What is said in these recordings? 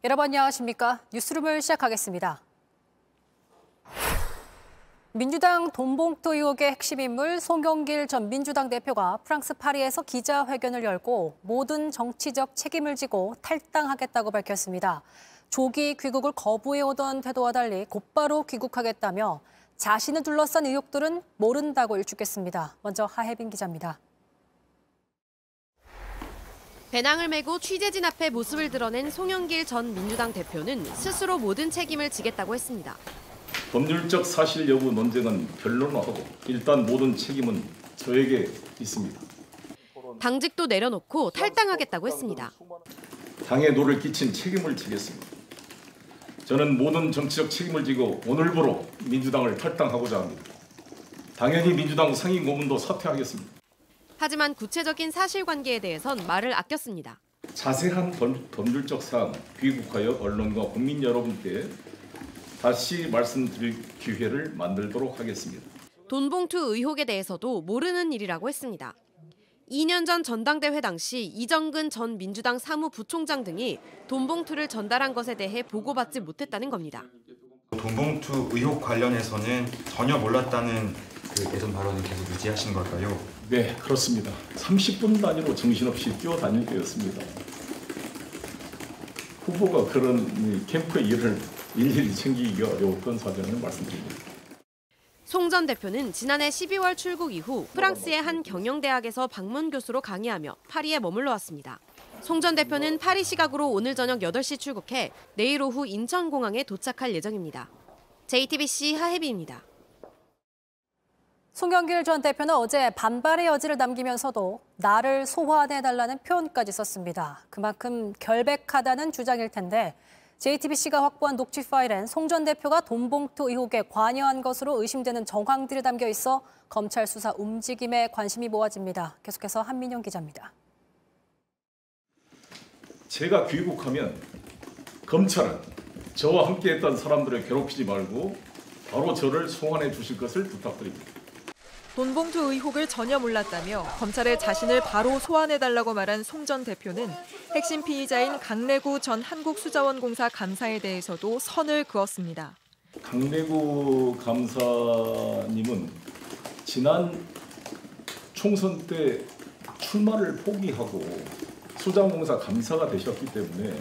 여러분 안녕하십니까? 뉴스룸을 시작하겠습니다. 민주당 돈봉투 의혹의 핵심 인물 송영길 전 민주당 대표가 프랑스 파리에서 기자회견을 열고 모든 정치적 책임을 지고 탈당하겠다고 밝혔습니다. 조기 귀국을 거부해오던 태도와 달리 곧바로 귀국하겠다며 자신을 둘러싼 의혹들은 모른다고 일축했습니다. 먼저 하혜빈 기자입니다. 배낭을 메고 취재진 앞에 모습을 드러낸 송영길 전 민주당 대표는 스스로 모든 책임을 지겠다고 했습니다. 법률적 사실 여부 논쟁은 변론화하고 일단 모든 책임은 저에게 있습니다. 당직도 내려놓고 탈당하겠다고 했습니다. 당에 노를 끼친 책임을 지겠습니다. 저는 모든 정치적 책임을 지고 오늘부로 민주당을 탈당하고자 합니다. 당연히 민주당 상임 고문도 사퇴하겠습니다. 하지만 구체적인 사실관계에 대해선 말을 아꼈습니다. 자세한 법률적 사항 귀국하여 언론과 국민 여러분께 다시 말씀드릴 기회를 만들도록 하겠습니다. 돈봉투 의혹에 대해서도 모르는 일이라고 했습니다. 2년 전 전당대회 당시 이정근 전 민주당 사무부총장 등이 돈봉투를 전달한 것에 대해 보고받지 못했다는 겁니다. 돈봉투 의혹 관련해서는 전혀 몰랐다는 예전 발언을 계속 유지하신 걸까요? 네, 그렇습니다. 30분 단위로 정신없이 뛰어다닐 때였습니다. 후보가 그런 캠프의 일을 일일이 챙기기가 어려웠던 사정을 말씀드립니다. 송 전 대표는 지난해 12월 출국 이후 프랑스의 한 경영대학에서 방문 교수로 강의하며 파리에 머물러 왔습니다. 송 전 대표는 파리 시각으로 오늘 저녁 8시 출국해 내일 오후 인천공항에 도착할 예정입니다. JTBC 하혜비입니다. 송영길 전 대표는 어제 반발의 여지를 남기면서도 나를 소환해달라는 표현까지 썼습니다. 그만큼 결백하다는 주장일 텐데 JTBC가 확보한 녹취 파일엔 송 전 대표가 돈봉투 의혹에 관여한 것으로 의심되는 정황들이 담겨 있어 검찰 수사 움직임에 관심이 모아집니다. 계속해서 한민영 기자입니다. 제가 귀국하면 검찰은 저와 함께했던 사람들을 괴롭히지 말고 바로 저를 소환해 주실 것을 부탁드립니다. 돈봉투 의혹을 전혀 몰랐다며 검찰에 자신을 바로 소환해달라고 말한 송 전 대표는 핵심 피의자인 강래구 전 한국수자원공사 감사에 대해서도 선을 그었습니다. 강래구 감사님은 지난 총선 때 출마를 포기하고 수자원공사 감사가 되셨기 때문에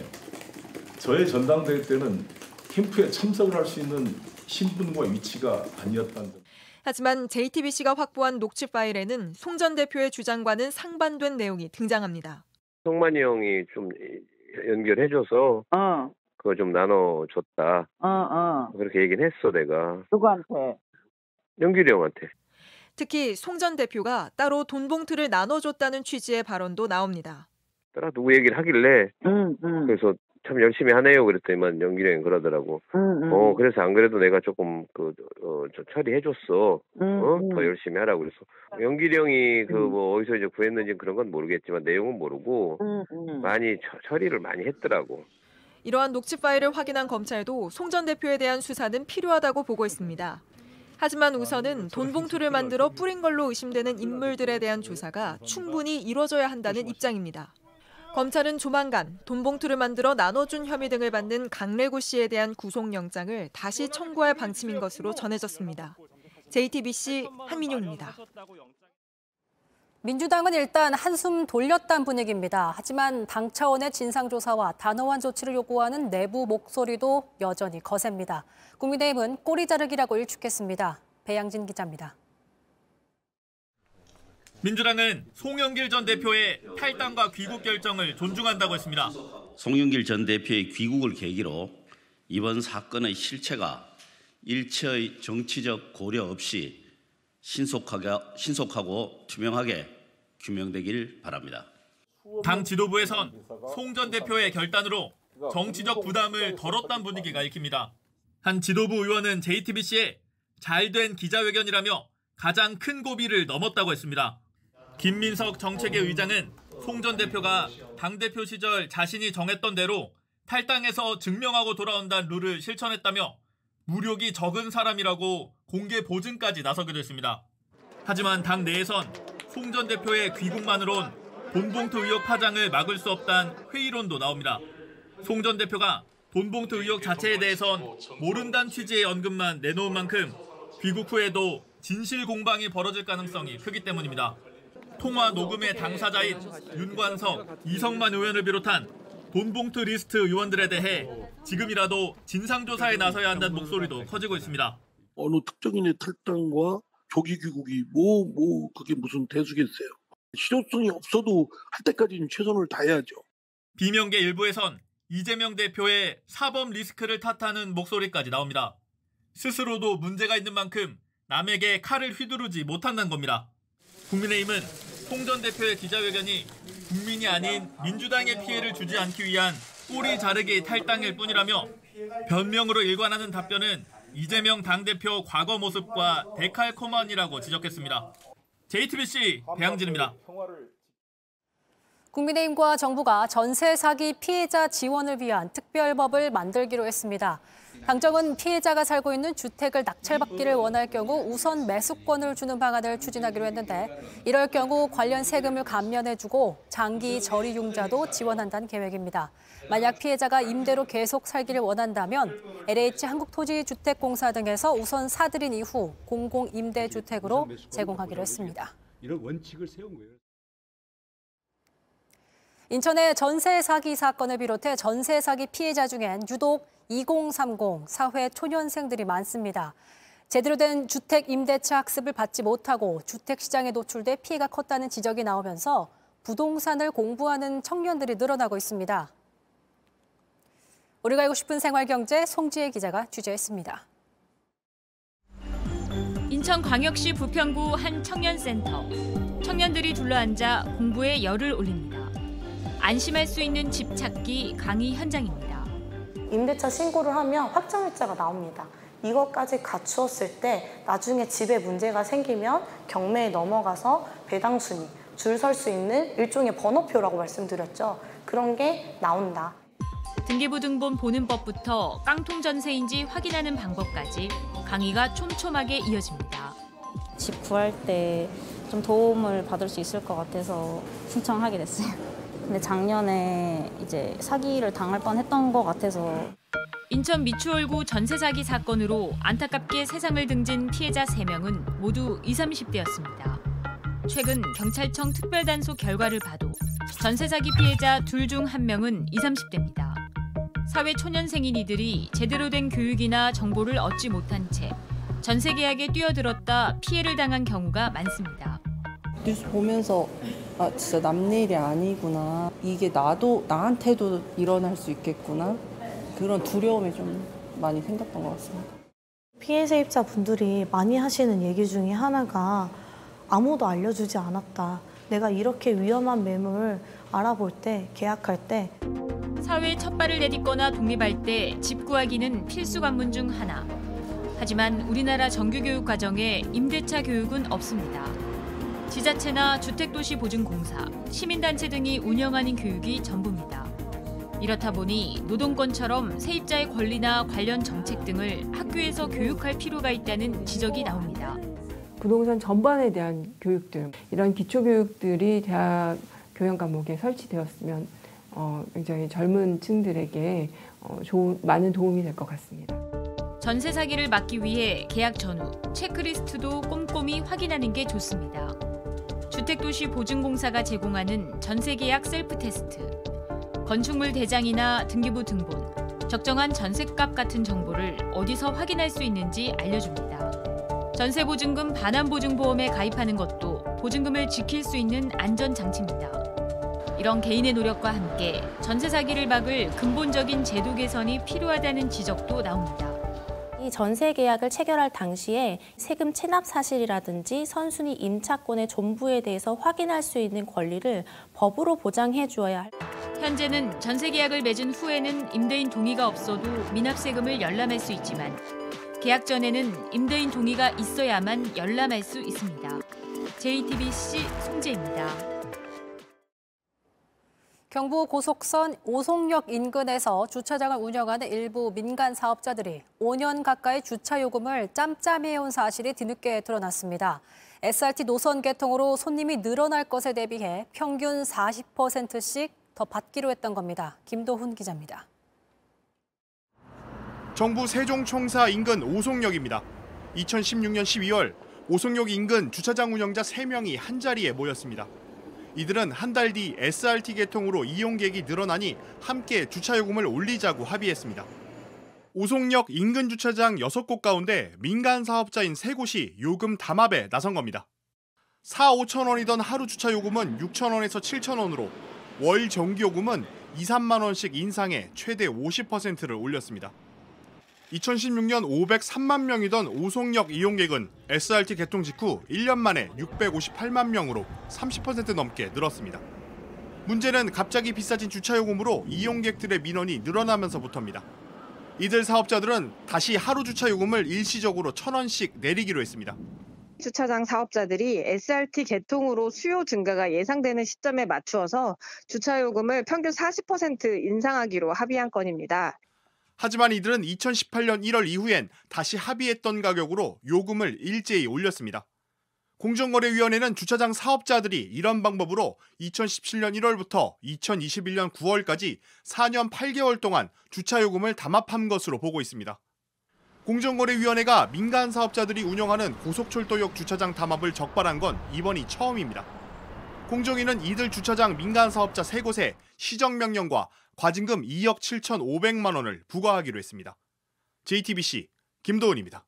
저의 전당대회 때는 캠프에 참석을 할 수 있는 신분과 위치가 아니었다는 점. 하지만 JTBC가 확보한 녹취 파일에는 송 전 대표의 주장과는 상반된 내용이 등장합니다. 송만이 형이 좀 연결해줘서 그거 좀 나눠줬다. 그렇게 얘기는 했어 내가. 누구한테? 연길이 형한테. 특히 송 전 대표가 따로 돈봉투를 나눠줬다는 취지의 발언도 나옵니다. 따라 누구 얘기를 하길래 그래서 참 열심히 하네요 그랬더니만 연길이 형이 그러더라고. 그래서 안 그래도 내가 조금 저 처리해줬어. 더 열심히 하라고 그래서 연길이 형이 뭐 어디서 이제 구했는지 그런 건 모르겠지만 내용은 모르고 많이 처리를 많이 했더라고. 이러한 녹취 파일을 확인한 검찰도 송 전 대표에 대한 수사는 필요하다고 보고 있습니다. 하지만 우선은 돈봉투를 만들어 뿌린 걸로 의심되는 인물들에 대한 조사가 충분히 이뤄져야 한다는 입장입니다. 검찰은 조만간 돈봉투를 만들어 나눠준 혐의 등을 받는 강래구 씨에 대한 구속영장을 다시 청구할 방침인 것으로 전해졌습니다. JTBC 한민용입니다. 민주당은 일단 한숨 돌렸다는 분위기입니다. 하지만 당 차원의 진상조사와 단호한 조치를 요구하는 내부 목소리도 여전히 거셉니다. 국민의힘은 꼬리 자르기라고 일축했습니다. 배양진 기자입니다. 민주당은 송영길 전 대표의 탈당과 귀국 결정을 존중한다고 했습니다. 송영길 전 대표의 귀국을 계기로 이번 사건의 실체가 일체의 정치적 고려 없이 신속하고 투명하게 규명되길 바랍니다. 당 지도부에선 송 전 대표의 결단으로 정치적 부담을 덜었다는 분위기가 읽힙니다. 한 지도부 의원은 JTBC에 잘된 기자회견이라며 가장 큰 고비를 넘었다고 했습니다. 김민석 정책위 의장은 송 전 대표가 당대표 시절 자신이 정했던 대로 탈당해서 증명하고 돌아온다는 룰을 실천했다며 무력이 적은 사람이라고 공개 보증까지 나서기도 했습니다. 하지만 당 내에선 송 전 대표의 귀국만으론 돈봉투 의혹 파장을 막을 수 없다는 회의론도 나옵니다. 송 전 대표가 돈봉투 의혹 자체에 대해선 모른다는 취지의 언급만 내놓은 만큼 귀국 후에도 진실 공방이 벌어질 가능성이 크기 때문입니다. 통화 녹음의 당사자인 윤관석, 이성만 의원을 비롯한 돈봉투 리스트 의원들에 대해 지금이라도 진상조사에 나서야 한다는 목소리도 커지고 있습니다. 어느 특정인의 탈당과 조기 귀국이 그게 무슨 대수겠어요. 실효성이 없어도 할 때까지는 최선을 다해야죠. 비명계 일부에선 이재명 대표의 사법 리스크를 탓하는 목소리까지 나옵니다. 스스로도 문제가 있는 만큼 남에게 칼을 휘두르지 못한다는 겁니다. 국민의힘은 송 전 대표의 기자회견이 국민이 아닌 민주당의 피해를 주지 않기 위한 꼬리 자르기 탈당일 뿐이라며 변명으로 일관하는 답변은 이재명 당대표 과거 모습과 데칼코마니라고 지적했습니다. JTBC 배양진입니다. 국민의힘과 정부가 전세 사기 피해자 지원을 위한 특별법을 만들기로 했습니다. 당정은 피해자가 살고 있는 주택을 낙찰받기를 원할 경우 우선 매수권을 주는 방안을 추진하기로 했는데 이럴 경우 관련 세금을 감면해주고 장기 저리융자도 지원한다는 계획입니다. 만약 피해자가 임대로 계속 살기를 원한다면 LH 한국토지주택공사 등에서 우선 사들인 이후 공공임대주택으로 제공하기로 했습니다. 이런 원칙을 세운 거예요. 인천의 전세 사기 사건을 비롯해 전세 사기 피해자 중엔 유독 2030 사회 초년생들이 많습니다. 제대로 된 주택 임대차 학습을 받지 못하고 주택 시장에 노출돼 피해가 컸다는 지적이 나오면서 부동산을 공부하는 청년들이 늘어나고 있습니다. 우리가 알고 싶은 생활경제 송지혜 기자가 취재했습니다. 인천광역시 부평구 한 청년센터. 청년들이 둘러앉아 공부에 열을 올립니다. 안심할 수 있는 집 찾기 강의 현장입니다. 임대차 신고를 하면 확정일자가 나옵니다. 이것까지 갖추었을 때 나중에 집에 문제가 생기면 경매에 넘어가서 배당 순위, 줄 설 수 있는 일종의 번호표라고 말씀드렸죠. 그런 게 나온다. 등기부등본 보는 법부터 깡통 전세인지 확인하는 방법까지 강의가 촘촘하게 이어집니다. 집 구할 때 좀 도움을 받을 수 있을 것 같아서 신청하게 됐어요. 근데 작년에 이제 사기를 당할 뻔했던 것 같아서. 인천 미추홀구 전세 사기 사건으로 안타깝게 세상을 등진 피해자 3명은 모두 20, 30대였습니다. 최근 경찰청 특별단속 결과를 봐도 전세 사기 피해자 둘 중 1명은 20, 30대입니다. 사회 초년생인 이들이 제대로 된 교육이나 정보를 얻지 못한 채 전세 계약에 뛰어들었다 피해를 당한 경우가 많습니다. 뉴스 보면서 아, 진짜 남일이 아니구나. 이게 나한테도 일어날 수 있겠구나. 그런 두려움이 좀 많이 생겼던 것 같습니다. 피해 세입자분들이 많이 하시는 얘기 중에 하나가 아무도 알려주지 않았다. 내가 이렇게 위험한 매물 알아볼 때, 계약할 때. 사회에 첫 발을 내딛거나 독립할 때 집 구하기는 필수 관문 중 하나. 하지만 우리나라 정규교육 과정에 임대차 교육은 없습니다. 지자체나 주택도시보증공사, 시민단체 등이 운영하는 교육이 전부입니다. 이렇다 보니 노동권처럼 세입자의 권리나 관련 정책 등을 학교에서 교육할 필요가 있다는 지적이 나옵니다. 부동산 전반에 대한 교육들, 이런 기초교육들이 대학 교양 과목에 설치되었으면 굉장히 젊은 층들에게 많은 도움이 될 것 같습니다. 전세 사기를 막기 위해 계약 전후 체크리스트도 꼼꼼히 확인하는 게 좋습니다. 주택도시보증공사가 제공하는 전세계약 셀프테스트, 건축물 대장이나 등기부 등본, 적정한 전셋값 같은 정보를 어디서 확인할 수 있는지 알려줍니다. 전세보증금 반환보증보험에 가입하는 것도 보증금을 지킬 수 있는 안전장치입니다. 이런 개인의 노력과 함께 전세 사기를 막을 근본적인 제도 개선이 필요하다는 지적도 나옵니다. 이 전세 계약을 체결할 당시에 세금 체납 사실이라든지 선순위 임차권의 전부에 대해서 확인할 수 있는 권리를 법으로 보장해 주어야 할. 현재는 전세 계약을 맺은 후에는 임대인 동의가 없어도 미납세금을 열람할 수 있지만 계약 전에는 임대인 동의가 있어야만 열람할 수 있습니다. JTBC 송지혜입니다. 경부 고속선 오송역 인근에서 주차장을 운영하는 일부 민간 사업자들이 5년 가까이 주차 요금을 짬짬이해온 사실이 뒤늦게 드러났습니다. SRT 노선 개통으로 손님이 늘어날 것에 대비해 평균 40%씩 더 받기로 했던 겁니다. 김도훈 기자입니다. 정부 세종청사 인근 오송역입니다. 2016년 12월 오송역 인근 주차장 운영자 3명이 한자리에 모였습니다. 이들은 한 달 뒤 SRT 개통으로 이용객이 늘어나니 함께 주차요금을 올리자고 합의했습니다. 오송역 인근 주차장 6곳 가운데 민간 사업자인 3곳이 요금 담합에 나선 겁니다. 4, 5천 원이던 하루 주차 요금은 6천 원에서 7천 원으로 월 정기요금은 2, 3만 원씩 인상해 최대 50%를 올렸습니다. 2016년 503만 명이던 오송역 이용객은 SRT 개통 직후 1년 만에 658만 명으로 30% 넘게 늘었습니다. 문제는 갑자기 비싸진 주차요금으로 이용객들의 민원이 늘어나면서부터입니다. 이들 사업자들은 다시 하루 주차요금을 일시적으로 1,000원씩 내리기로 했습니다. 주차장 사업자들이 SRT 개통으로 수요 증가가 예상되는 시점에 맞추어서 주차요금을 평균 40% 인상하기로 합의한 건입니다. 하지만 이들은 2018년 1월 이후엔 다시 합의했던 가격으로 요금을 일제히 올렸습니다. 공정거래위원회는 주차장 사업자들이 이런 방법으로 2017년 1월부터 2021년 9월까지 4년 8개월 동안 주차요금을 담합한 것으로 보고 있습니다. 공정거래위원회가 민간 사업자들이 운영하는 고속철도역 주차장 담합을 적발한 건 이번이 처음입니다. 공정위는 이들 주차장 민간 사업자 3곳에 시정명령과 과징금 2억 7,500만 원을 부과하기로 했습니다. JTBC 김도훈입니다.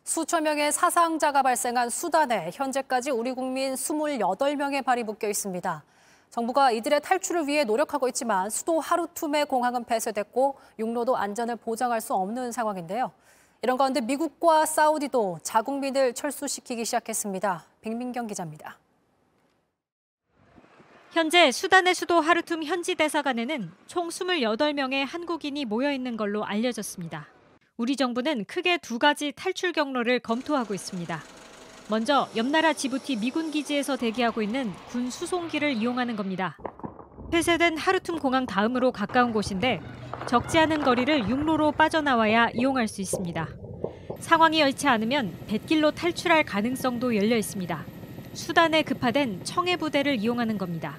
수천 명의 사상자가 발생한 수단에 현재까지 우리 국민 28명의 발이 묶여 있습니다. 정부가 이들의 탈출을 위해 노력하고 있지만 수도 하루툼의 공항은 폐쇄됐고 육로도 안전을 보장할 수 없는 상황인데요. 이런 가운데 미국과 사우디도 자국민을 철수시키기 시작했습니다. 백민경 기자입니다. 현재 수단의 수도 하루툼 현지 대사관에는 총 28명의 한국인이 모여 있는 걸로 알려졌습니다. 우리 정부는 크게 2가지 탈출 경로를 검토하고 있습니다. 먼저 옆나라 지부티 미군 기지에서 대기하고 있는 군 수송기를 이용하는 겁니다. 폐쇄된 하루툼 공항 다음으로 가까운 곳인데 적지 않은 거리를 육로로 빠져나와야 이용할 수 있습니다. 상황이 여의치 않으면 뱃길로 탈출할 가능성도 열려 있습니다. 수단에 급파된 청해부대를 이용하는 겁니다.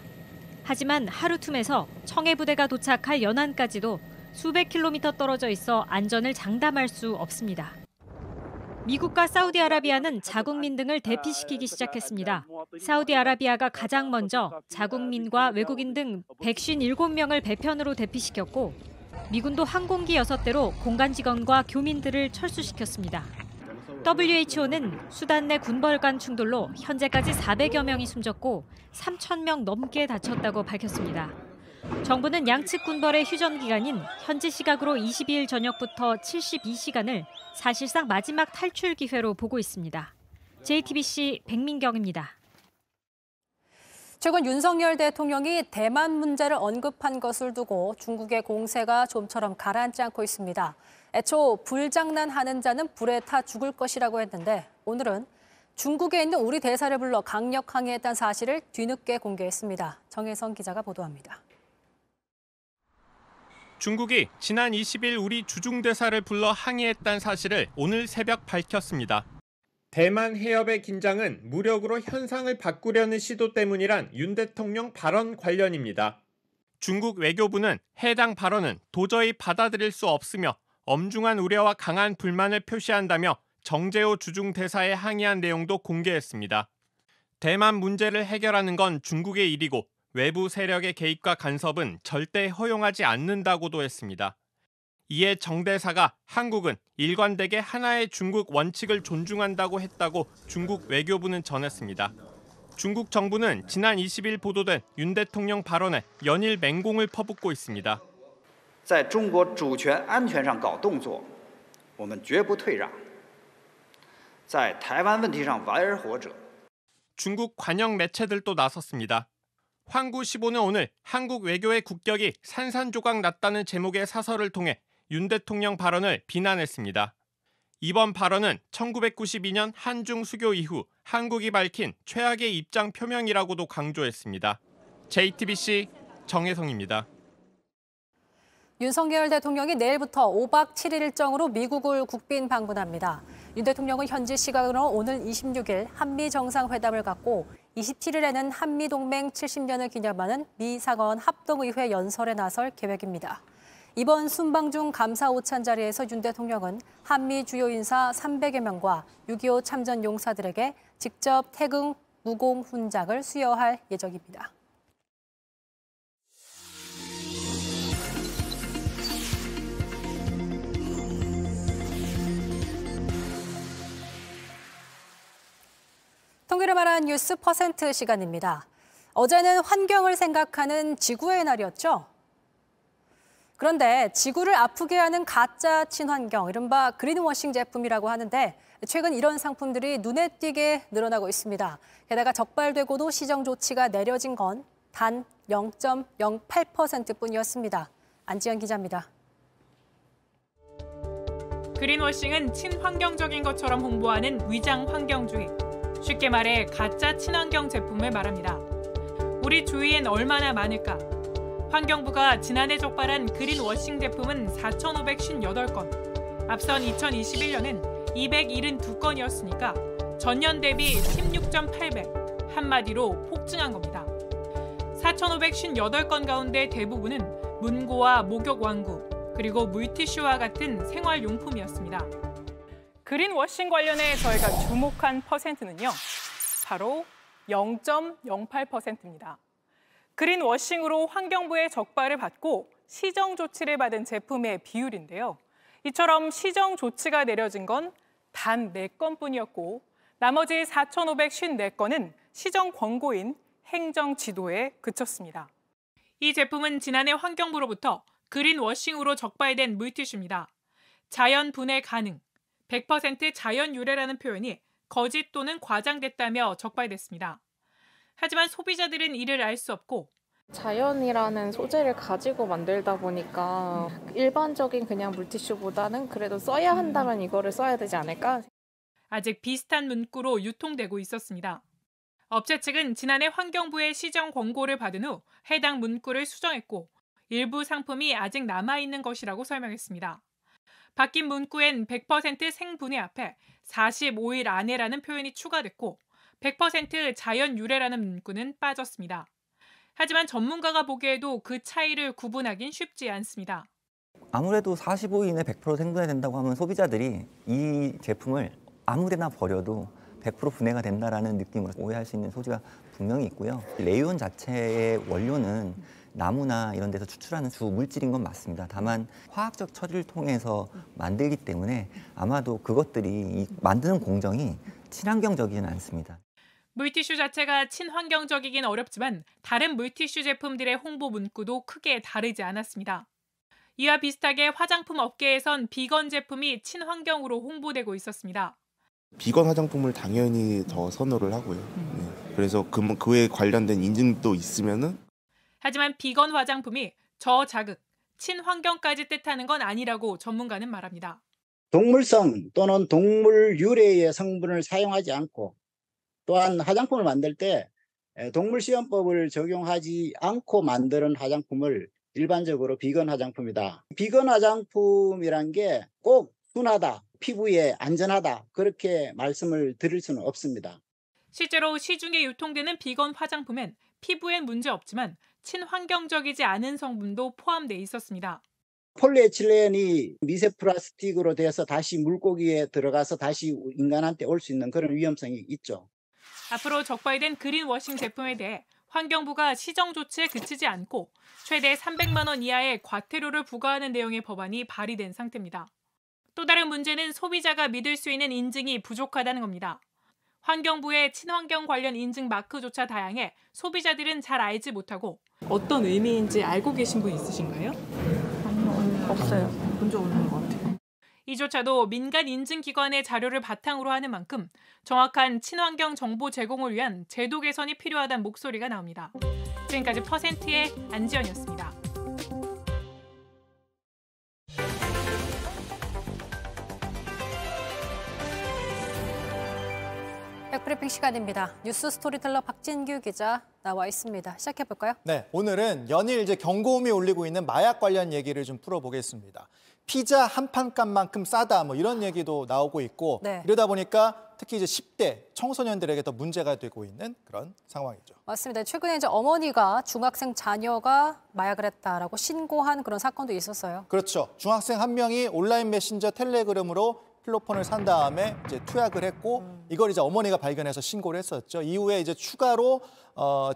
하지만 하루툼에서 청해부대가 도착할 연안까지도 수백 킬로미터 떨어져 있어 안전을 장담할 수 없습니다. 미국과 사우디아라비아는 자국민 등을 대피시키기 시작했습니다. 사우디아라비아가 가장 먼저 자국민과 외국인 등 157명을 배편으로 대피시켰고 미군도 항공기 6대로 공간 직원과 교민들을 철수시켰습니다. WHO는 수단 내 군벌 간 충돌로 현재까지 400여 명이 숨졌고 3,000명 넘게 다쳤다고 밝혔습니다. 정부는 양측 군벌의 휴전 기간인 현지 시각으로 22일 저녁부터 72시간을 사실상 마지막 탈출 기회로 보고 있습니다. JTBC 백민경입니다. 최근 윤석열 대통령이 대만 문제를 언급한 것을 두고 중국의 공세가 좀처럼 가라앉지 않고 있습니다. 애초 불장난하는 자는 불에 타 죽을 것이라고 했는데 오늘은 중국에 있는 우리 대사를 불러 강력 항의했다는 사실을 뒤늦게 공개했습니다. 정혜성 기자가 보도합니다. 중국이 지난 20일 우리 주중대사를 불러 항의했다는 사실을 오늘 새벽 밝혔습니다. 대만 해협의 긴장은 무력으로 현상을 바꾸려는 시도 때문이란 윤 대통령 발언 관련입니다. 중국 외교부는 해당 발언은 도저히 받아들일 수 없으며 엄중한 우려와 강한 불만을 표시한다며 정재호 주중대사에 항의한 내용도 공개했습니다. 대만 문제를 해결하는 건 중국의 일이고 외부 세력의 개입과 간섭은 절대 허용하지 않는다고도 했습니다. 이에 정 대사가 한국은 일관되게 하나의 중국 원칙을 존중한다고 했다고 중국 외교부는 전했습니다. 중국 정부는 지난 20일 보도된 윤 대통령 발언에 연일 맹공을 퍼붓고 있습니다. 在中国主权安全上搞动作，我们绝不退让。在台湾问题上玩而活者。 중국 관영 매체들도 나섰습니다. 황구 15는 오늘 한국 외교의 국격이 산산조각 났다는 제목의 사설을 통해 윤 대통령 발언을 비난했습니다. 이번 발언은 1992년 한중 수교 이후 한국이 밝힌 최악의 입장 표명이라고도 강조했습니다. JTBC 정혜성입니다. 윤석열 대통령이 내일부터 5박 7일 일정으로 미국을 국빈 방문합니다. 윤 대통령은 현지 시각으로 오늘 26일 한미 정상회담을 갖고 27일에는 한미동맹 70년을 기념하는 미 상원 합동의회 연설에 나설 계획입니다. 이번 순방 중 감사 오찬 자리에서 윤 대통령은 한미 주요 인사 300여 명과 6.25 참전 용사들에게 직접 태극 무공 훈장을 수여할 예정입니다. 통계를 말한 뉴스 퍼센트 시간입니다. 어제는 환경을 생각하는 지구의 날이었죠. 그런데 지구를 아프게 하는 가짜 친환경, 이른바 그린워싱 제품이라고 하는데 최근 이런 상품들이 눈에 띄게 늘어나고 있습니다. 게다가 적발되고도 시정 조치가 내려진 건 단 0.08%뿐이었습니다. 안지연 기자입니다. 그린워싱은 친환경적인 것처럼 홍보하는 위장 환경주의. 쉽게 말해 가짜 친환경 제품을 말합니다. 우리 주위엔 얼마나 많을까? 환경부가 지난해 적발한 그린워싱 제품은 4,558건. 앞선 2021년은 272건이었으니까 전년 대비 16.8배, 한마디로 폭증한 겁니다. 4,558건 가운데 대부분은 문고와 목욕 완구, 그리고 물티슈와 같은 생활용품이었습니다. 그린워싱 관련해 저희가 주목한 퍼센트는요, 바로 0.08%입니다. 그린워싱으로 환경부의 적발을 받고 시정 조치를 받은 제품의 비율인데요. 이처럼 시정 조치가 내려진 건 단 4건뿐이었고 나머지 4,554건은 시정 권고인 행정 지도에 그쳤습니다. 이 제품은 지난해 환경부로부터 그린워싱으로 적발된 물티슈입니다. 자연 분해 가능, 100% 자연 유래라는 표현이 거짓 또는 과장됐다며 적발됐습니다. 하지만 소비자들은 이를 알 수 없고 자연이라는 소재를 가지고 만들다 보니까 일반적인 그냥 물티슈보다는 그래도 써야 한다면 이거를 써야 되지 않을까? 아직 비슷한 문구로 유통되고 있었습니다. 업체 측은 지난해 환경부의 시정 권고를 받은 후 해당 문구를 수정했고 일부 상품이 아직 남아있는 것이라고 설명했습니다. 바뀐 문구엔 100% 생분해 앞에 45일 안에라는 표현이 추가됐고 100% 자연 유래라는 문구는 빠졌습니다. 하지만 전문가가 보기에도 그 차이를 구분하긴 쉽지 않습니다. 아무래도 45일에 100% 생분해된다고 하면 소비자들이 이 제품을 아무데나 버려도 100% 분해가 된다라는 느낌을 오해할 수 있는 소지가 분명히 있고요. 레이온 자체의 원료는 나무나 이런 데서 추출하는 주 물질인 건 맞습니다. 다만 화학적 처리를 통해서 만들기 때문에 아마도 그것들이 만드는 공정이 친환경적이지는 않습니다. 물티슈 자체가 친환경적이긴 어렵지만 다른 물티슈 제품들의 홍보 문구도 크게 다르지 않았습니다. 이와 비슷하게 화장품 업계에선 비건 제품이 친환경으로 홍보되고 있었습니다. 비건 화장품을 당연히 더 선호를 하고요. 네. 그래서 그에 관련된 인증도 있으면은. 하지만 비건 화장품이 저자극, 친환경까지 뜻하는 건 아니라고 전문가는 말합니다. 동물성 또는 동물 유래의 성분을 사용하지 않고 또한 화장품을 만들 때 동물시험법을 적용하지 않고 만드는 화장품을 일반적으로 비건 화장품이다. 비건 화장품이란 게 꼭 순하다, 피부에 안전하다 그렇게 말씀을 드릴 수는 없습니다. 실제로 시중에 유통되는 비건 화장품엔 피부엔 문제 없지만 친환경적이지 않은 성분도 포함돼 있었습니다. 폴리에틸렌이 미세 플라스틱으로 돼서 다시 물고기에 들어가서 다시 인간한테 올 수 있는 그런 위험성이 있죠. 앞으로 적발된 그린워싱 제품에 대해 환경부가 시정 조치에 그치지 않고 최대 300만 원 이하의 과태료를 부과하는 내용의 법안이 발의된 상태입니다. 또 다른 문제는 소비자가 믿을 수 있는 인증이 부족하다는 겁니다. 환경부의 친환경 관련 인증 마크조차 다양해 소비자들은 잘 알지 못하고 어떤 의미인지 알고 계신 분 있으신가요? 아니요, 없어요. 본 적 없는 것 같아요. 이조차도 민간 인증기관의 자료를 바탕으로 하는 만큼 정확한 친환경 정보 제공을 위한 제도 개선이 필요하다는 목소리가 나옵니다. 지금까지 퍼센트의 안지연이었습니다. 백브리핑 시간입니다. 뉴스 스토리텔러 박진규 기자 나와 있습니다. 시작해볼까요? 네, 오늘은 연일 경고음이 울리고 있는 마약 관련 얘기를 좀 풀어보겠습니다. 피자 한 판 값만큼 싸다 이런 얘기도 나오고 있고 이러다 보니까 특히 이제 10대 청소년들에게 더 문제가 되고 있는 그런 상황이죠. 맞습니다. 최근에 이제 어머니가 중학생 자녀가 마약을 했다라고 신고한 그런 사건도 있었어요. 그렇죠. 중학생 한 명이 온라인 메신저 텔레그램으로 필로폰을 산 다음에 이제 투약을 했고 이걸 이제 어머니가 발견해서 신고를 했었죠. 이후에 이제 추가로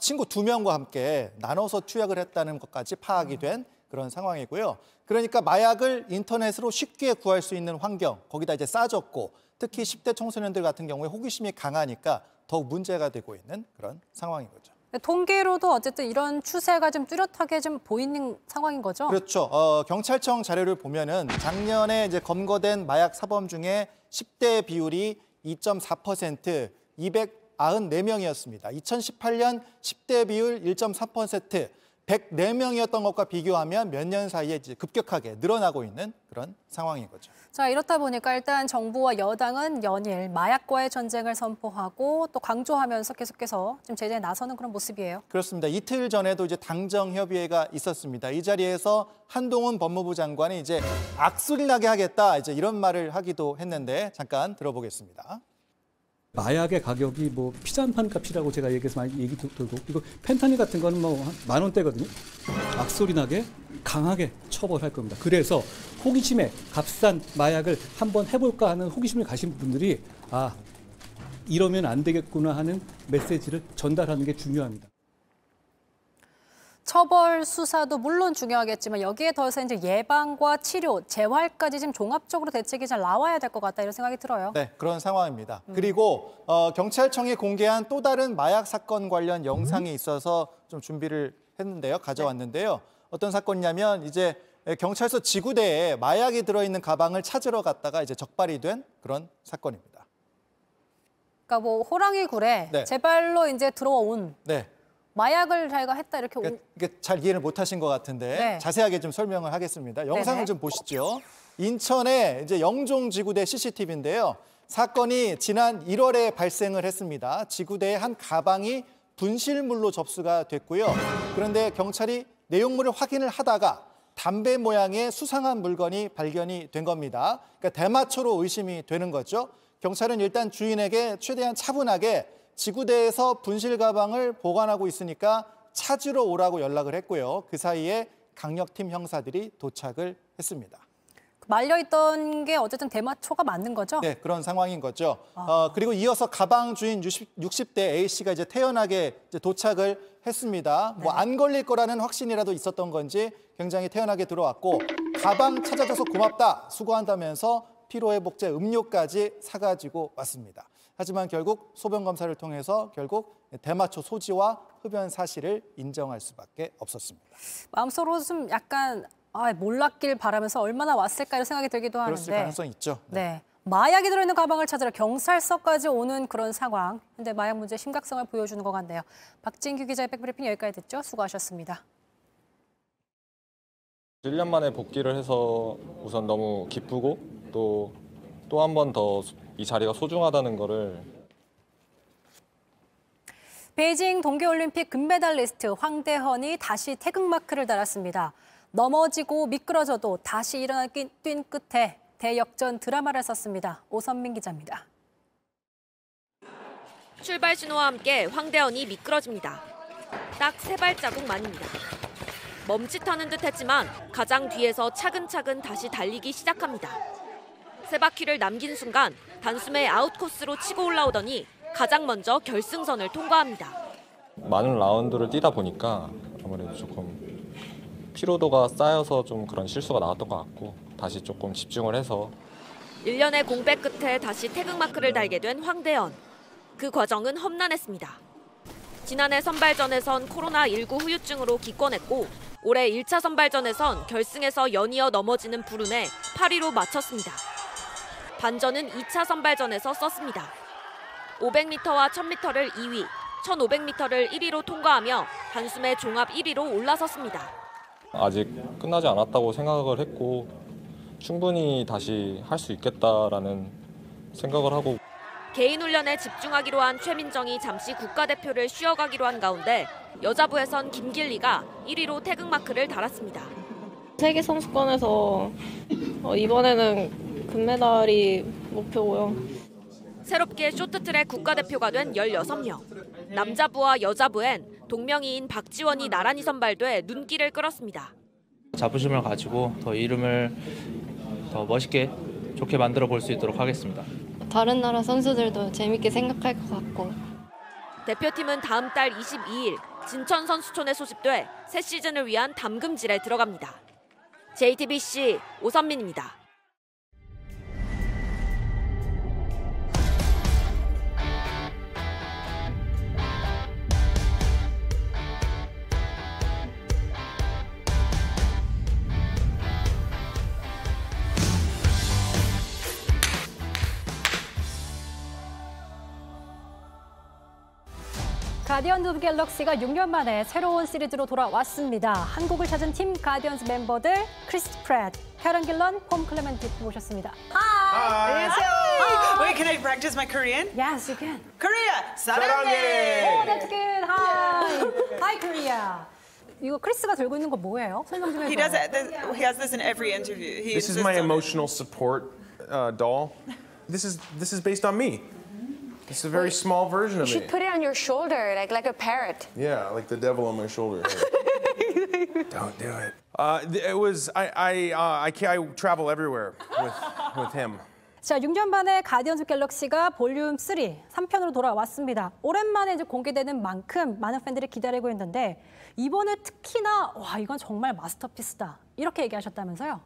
친구 2명과 함께 나눠서 투약을 했다는 것까지 파악이 된 그런 상황이고요. 그러니까 마약을 인터넷으로 쉽게 구할 수 있는 환경, 거기다 이제 싸졌고 특히 10대 청소년들 같은 경우에 호기심이 강하니까 더욱 문제가 되고 있는 그런 상황인 거죠. 통계로도 어쨌든 이런 추세가 좀 뚜렷하게 좀 보이는 상황인 거죠? 그렇죠. 경찰청 자료를 보면은 작년에 이제 검거된 마약 사범 중에 10대 비율이 2.4%, 294명이었습니다. 2018년 10대 비율 1.3%, 104명이었던 것과 비교하면 몇 년 사이에 이제 급격하게 늘어나고 있는 그런 상황인 거죠. 자, 이렇다 보니까 일단 정부와 여당은 연일 마약과의 전쟁을 선포하고 또 강조하면서 계속해서 좀 제재에 나서는 그런 모습이에요. 그렇습니다. 이틀 전에도 이제 당정협의회가 있었습니다. 이 자리에서 한동훈 법무부 장관이 이제 악소리 나게 하겠다 이제 이런 말을 하기도 했는데 잠깐 들어보겠습니다. 마약의 가격이 뭐 피자 한 판 값이라고 제가 얘기해서 많이 얘기 들고 이거 펜타닐 같은 거는 뭐 만 원대거든요. 악소리 나게 강하게 처벌할 겁니다. 그래서 호기심에 값싼 마약을 한번 해볼까 하는 호기심을 가신 분들이 아 이러면 안 되겠구나 하는 메시지를 전달하는 게 중요합니다. 처벌 수사도 물론 중요하겠지만 여기에 더해서 이제 예방과 치료, 재활까지 지금 종합적으로 대책이 잘 나와야 될 것 같다 이런 생각이 들어요. 네, 그런 상황입니다. 그리고 경찰청이 공개한 또 다른 마약 사건 관련 영상이 있어서 좀 준비를 했는데요, 가져왔는데요. 어떤 사건이냐면 이제 경찰서 지구대에 마약이 들어있는 가방을 찾으러 갔다가 이제 적발이 된 그런 사건입니다. 그러니까 뭐 호랑이 굴에 네. 제 발로 이제 들어온. 네. 마약을 자기가 했다 이렇게 이게 잘 이해를 못하신 것 같은데 네. 자세하게 좀 설명을 하겠습니다. 영상을 네네. 좀 보시죠. 인천의 이제 영종지구대 CCTV인데요. 사건이 지난 1월에 발생을 했습니다. 지구대의 한 가방이 분실물로 접수가 됐고요. 그런데 경찰이 내용물을 확인을 하다가 담배 모양의 수상한 물건이 발견이 된 겁니다. 그러니까 대마초로 의심이 되는 거죠. 경찰은 일단 주인에게 최대한 차분하게 지구대에서 분실 가방을 보관하고 있으니까 찾으러 오라고 연락을 했고요. 그 사이에 강력팀 형사들이 도착을 했습니다. 말려있던 게 어쨌든 대마초가 맞는 거죠? 네, 그런 상황인 거죠. 그리고 이어서 가방 주인 60대 A씨가 이제 태연하게 이제 도착을 했습니다. 뭐 안 걸릴 거라는 확신이라도 있었던 건지 굉장히 태연하게 들어왔고 가방 찾아줘서 고맙다, 수고한다면서 피로회복제 음료까지 사가지고 왔습니다. 하지만 결국 소변 검사를 통해서 결국 대마초 소지와 흡연 사실을 인정할 수밖에 없었습니다. 마음속으로 좀 약간 몰랐길 바라면서 얼마나 왔을까 이런 생각이 들기도 하는데. 그럴 가능성이 있죠. 네. 마약이 들어있는 가방을 찾으러 경찰서까지 오는 그런 상황. 근데 마약 문제의 심각성을 보여주는 것 같네요. 박진규 기자의 백브리핑 여기까지 듣죠. 수고하셨습니다. 1년 만에 복귀를 해서 우선 너무 기쁘고 또 한 번 더 이 자리가 소중하다는 거를. 베이징 동계올림픽 금메달리스트 황대헌이 다시 태극마크를 달았습니다. 넘어지고 미끄러져도 다시 일어나 뛴 끝에 대역전 드라마를 썼습니다. 오선민 기자입니다. 출발 신호와 함께 황대헌이 미끄러집니다. 딱 3발자국만입니다. 멈칫하는 듯 했지만 가장 뒤에서 차근차근 다시 달리기 시작합니다. 3바퀴를 남긴 순간 단숨에 아웃코스로 치고 올라오더니 가장 먼저 결승선을 통과합니다. 많은 라운드를 뛰다 보니까 아무래도 조금 피로도가 쌓여서 좀 그런 실수가 나왔던 것 같고 다시 조금 집중을 해서 1년의 공백 끝에 다시 태극마크를 달게 된 황대헌. 그 과정은 험난했습니다. 지난해 선발전에선 코로나19 후유증으로 기권했고 올해 1차 선발전에선 결승에서 연이어 넘어지는 불운에 8위로 마쳤습니다. 반전은 2차 선발전에서 썼습니다. 500m와 1000m를 2위, 1500m를 1위로 통과하며 단숨에 종합 1위로 올라섰습니다. 아직 끝나지 않았다고 생각을 했고 충분히 다시 할 수 있겠다라는 생각을 하고 개인 훈련에 집중하기로 한 최민정이 잠시 국가대표를 쉬어가기로 한 가운데 여자부에선 김길리가 1위로 태극마크를 달았습니다. 세계 선수권에서 이번에는 금메달이 목표고요. 새롭게 쇼트트랙 국가대표가 된 16명. 남자부와 여자부엔 동명이인 박지원이 나란히 선발돼 눈길을 끌었습니다. 자부심을 가지고 더 이름을 더 멋있게 좋게 만들어 볼 수 있도록 하겠습니다. 다른 나라 선수들도 재밌게 생각할 것 같고. 대표팀은 다음 달 22일 진천 선수촌에 소집돼 새 시즌을 위한 담금질에 들어갑니다. JTBC 오선민입니다. 가디언즈 오브 갤럭시가 6년 만에 새로운 시리즈로 돌아왔습니다. 한국을 찾은 팀 가디언즈 멤버들 크리스 프렛, 캐런 길런, 폼 클레멘트 모셨습니다. 안녕하세요. Hi. Wait, can I practice my Korean? Yes, you can. Korea, 사랑해. Oh, that's good. Hi. Hi, Korea. 이거 크리스가 들고 있는 거 뭐예요? 설명 좀 He 해줘요. does it. He has this in every interview. He This is my emotional support doll. This is based on me. It's a very small version You of me. should put it on your shoulder, like a parrot. Yeah, like the devil on my shoulder. Don't do it. It was I travel everywhere with him. 자, 6년 만에 가디언즈 갤럭시가 볼륨 3편으로 돌아왔습니다. 오랜만에 이제 공개되는 만큼 많은 팬들이 기다리고 있는데 이번에 특히나 와, 이건 정말 마스터피스다. 이렇게 얘기하셨다면서요?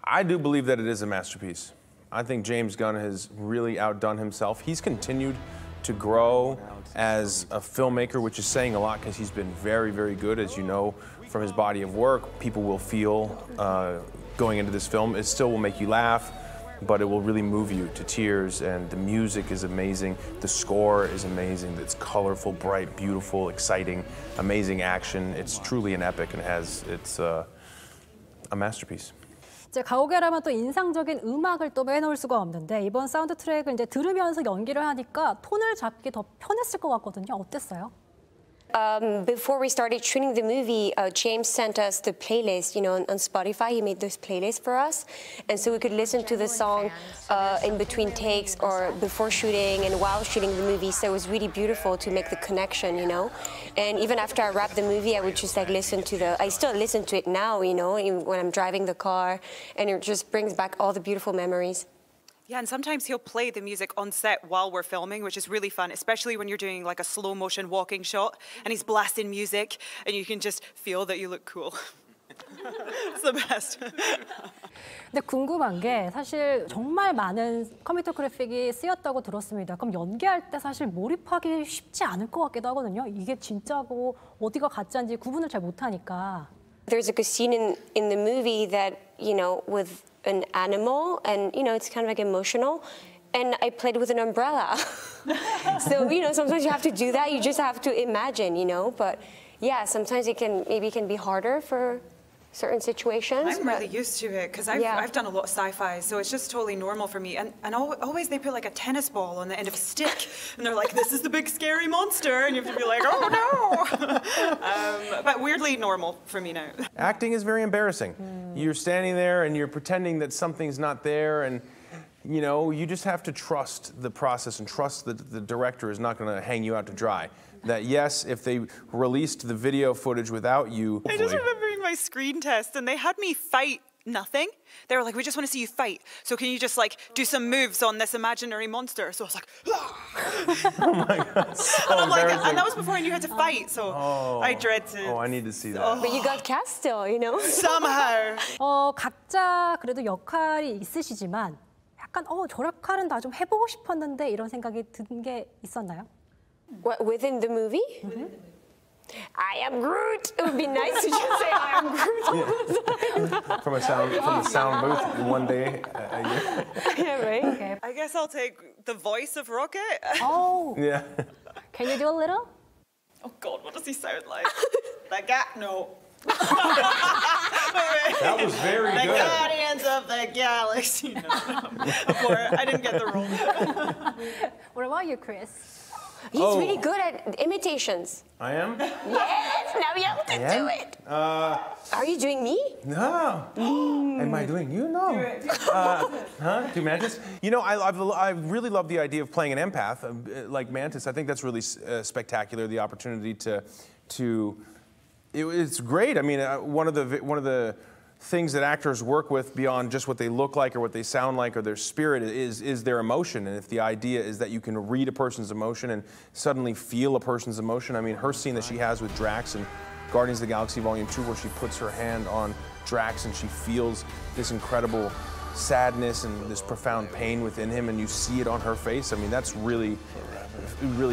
I do believe that it is a masterpiece. I think James Gunn has really outdone himself. He's continued to grow as a filmmaker, which is saying a lot because he's been very, very good, as you know, from his body of work. People will feel going into this film. It still will make you laugh, but it will really move you to tears, and the music is amazing. The score is amazing. It's colorful, bright, beautiful, exciting, amazing action. It's truly an epic and it's a masterpiece. 이제 가오갤하면 또 인상적인 음악을 또 빼놓을 수가 없는데 이번 사운드 트랙을 이제 들으면서 연기를 하니까 톤을 잡기 더 편했을 것 같거든요. 어땠어요? Before we started shooting the movie, James sent us the playlist, on Spotify. He made this playlist for us. And so we could listen to the song in between takes or before shooting and while shooting the movie. So it was really beautiful to make the connection, And even after I wrapped the movie, I would just listen to I still listen to it now, when I'm driving the car. And it just brings back all the beautiful memories. Yeah, and sometimes he'll play the music on set while we're filming, which is really fun, especially when you're doing a slow motion walking shot and he's blasting music and you can just feel that you look cool. It's the best. 근데 궁금한 게 사실 정말 많은 컴퓨터 그래픽이 쓰였다고 들었습니다. 그럼 연기할 때 사실 몰입하기 쉽지 않을 것 같기도 하거든요. 이게 진짜고 어디가 가짜인지 구분을 잘 못하니까. There's a scene in the movie that, with an animal and, it's kind of emotional. And I played with an umbrella. So, sometimes you have to do that. You just have to imagine, But yeah, sometimes it can be harder for certain situations. I'm really used to it because I've done a lot of sci-fi, so it's just totally normal for me. And always they put a tennis ball on the end of a stick, and they're like, "This is the big scary monster," and you have to be like, "Oh no!" But weirdly normal for me now. Acting is very embarrassing. You're standing there and you're pretending that something's not there, and you just have to trust the process and trust that the director is not going to hang you out to dry. That yes, if they released the video footage without you, I just remember my screen test, and they had me fight nothing. They were like, "We just want to see you fight. So can you just do some moves on this imaginary monster?" So I was like, "Ah!" Oh my God, so and I'm like, embarrassing. and that was before I knew how to fight. So I dread to. Oh, I need to see that. But you got cast still, Somehow. 각자 그래도 역할이 있으시지만 약간 저 역할은 나 좀 해보고 싶었는데 이런 생각이 든 게 있었나요? What, within the movie? I am Groot. It would be nice to just say I am Groot. From the sound booth one day a year. Yeah, right. Okay. I guess I'll take the voice of Rocket. Oh. Yeah. Can you do a little? Oh God, what does he sound like? That guy? No. That was very the good. Guardians of the Galaxy. No. I didn't get the role. What about you, Chris? He's really good at imitations. I am? Yes. Now you have to do it. Are you doing me? No. Am I doing you? No. Do Mantis? You know, I really love the idea of playing an empath like Mantis. I think that's really spectacular. The opportunity it's great. I mean, one of the things that actors work with beyond just what they look like or what they sound like or their spirit is their emotion. And if the idea is that you can read a person's emotion and suddenly feel a person's emotion, I mean, her scene that she has with Drax in Guardians of the Galaxy Volume 2, where she puts her hand on Drax and she feels this incredible sadness and this profound pain within him, and you see it on her face. I mean, that's really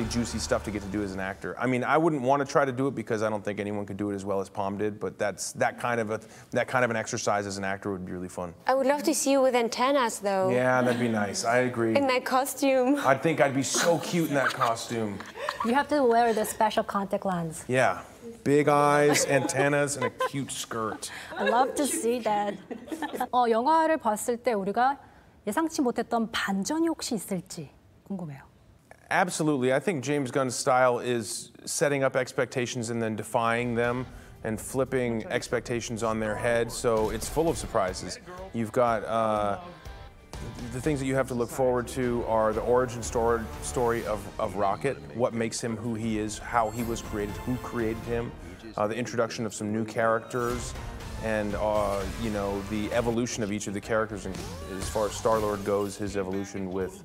juicy stuff to get to do as an actor. I mean, I wouldn't want to try to do it because I don't think anyone could do it as well as Palm did, but that kind of an exercise as an actor would be really fun. I would love to see you with antennas, though. Yeah, that'd be nice. I agree. In that costume. I think I'd be so cute in that costume. You have to wear the special contact lens. Yeah. Big eyes, antennas, and a cute skirt. I love to see that. 영화를 봤을 때 우리가 예상치 못했던 반전이 혹시 있을지 궁금해요. Absolutely. I think James Gunn's style is setting up expectations and then defying them and flipping expectations on their head, so it's full of surprises. You've got the things that you have to look forward to are the origin story of Rocket, what makes him who he is, how he was created, who created him, the introduction of some new characters, and you know, the evolution of each of the characters. And as far as Star-Lord goes, his evolution with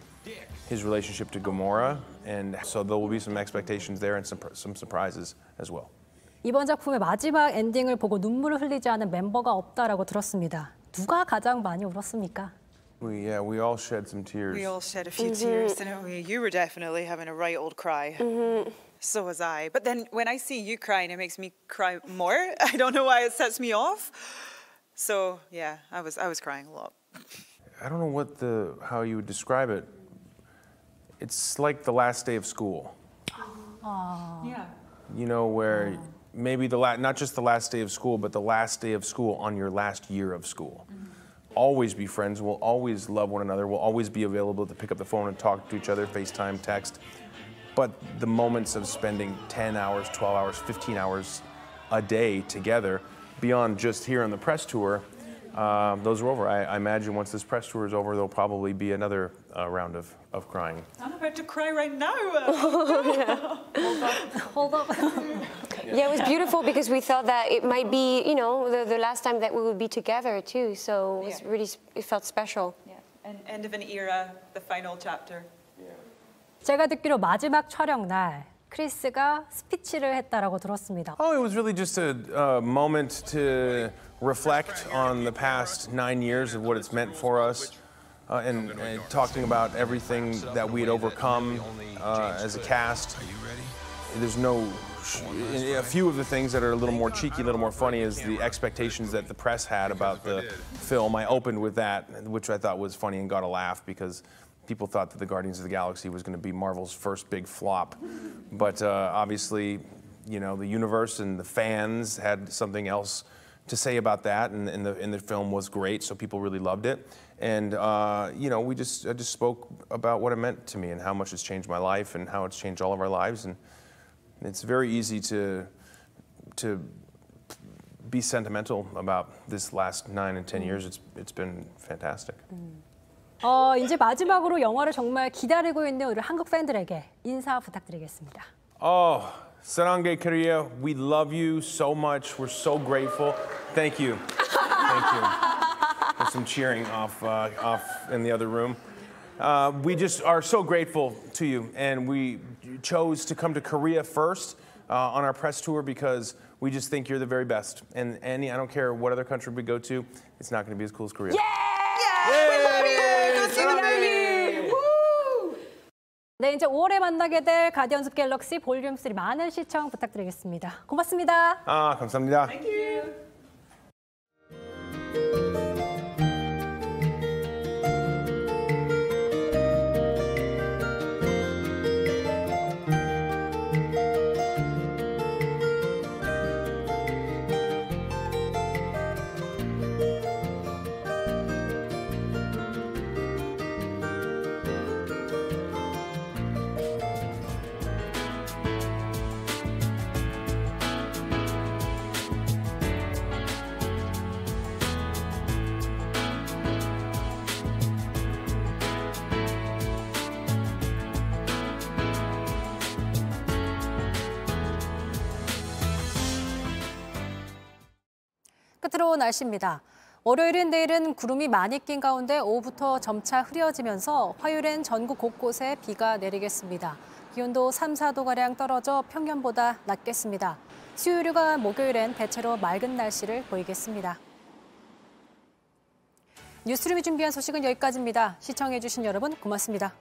his relationship to Gamora, and so there will be some expectations there and some surprises as well. 이번 작품의 마지막 엔딩을 보고 눈물을 흘리지 않은 멤버가 없다라고 들었습니다. 누가 가장 많이 울었습니까? We all shed some tears. We all shed a few tears, didn't we? You were definitely having a right old cry. So was I. But then when I see you crying, it makes me cry more. I don't know why it sets me off. So yeah, I was crying a lot. I don't know how you would describe it. It's like the last day of school. Yeah. You know, where maybe not just the last day of school, but the last day of school on your last year of school. Always be friends, we'll always love one another, we'll always be available to pick up the phone and talk to each other, FaceTime, text. But the moments of spending 10 hours, 12 hours, 15 hours a day together, beyond just here on the press tour, those are over. I imagine once this press tour is over, there'll probably be another round of crying. I'm about to cry right now. Hold up. Yeah, it was beautiful because we thought that it might be, you know, the last time that we would be together too. So it was it felt special. Yeah. And end of an era, the final chapter. 제가 듣기로 마지막 촬영 날 크리스가 스피치를 했다라고 들었습니다. Oh, it was really just a moment to reflect on the past 9 years of what it's meant for us, and talking about everything that we had overcome as a cast. There's a few of the things that are a little more cheeky, a little more funny is the expectations that the press had about the film. I opened with that, which I thought was funny and got a laugh because people thought that the Guardians of the Galaxy was going to be Marvel's first big flop. But obviously, you know, the universe and the fans had something else to say about that, and the film was great, so people really loved it. And you know, I just spoke about what it meant to me and how much it's changed my life and how it's changed all of our lives. And it's very easy to be sentimental about this last 9 and 10 years. It's been fantastic. 이제 마지막으로 영화를 정말 기다리고 있는 우리 한국 팬들에게 인사 부탁드리겠습니다. Saranghae Korea, we love you so much. We're so grateful. Thank you. Thank you. There's some cheering off in the other room. We just are so grateful to you, and we chose to come to Korea first on our press tour because we just think you're the very best. And Annie, I don't care what other country we go to, it's not going to be as cool as Korea. 네, 이제 5월에 만나게 될 가디언즈 오브 갤럭시 볼륨 3 많은 시청 부탁드리겠습니다. 고맙습니다. 감사합니다. Thank you. 끝으로 날씨입니다. 월요일인 내일은 구름이 많이 낀 가운데 오후부터 점차 흐려지면서 화요일엔 전국 곳곳에 비가 내리겠습니다. 기온도 3, 4도가량 떨어져 평년보다 낮겠습니다. 수요일과 목요일엔 대체로 맑은 날씨를 보이겠습니다. 뉴스룸이 준비한 소식은 여기까지입니다. 시청해주신 여러분 고맙습니다.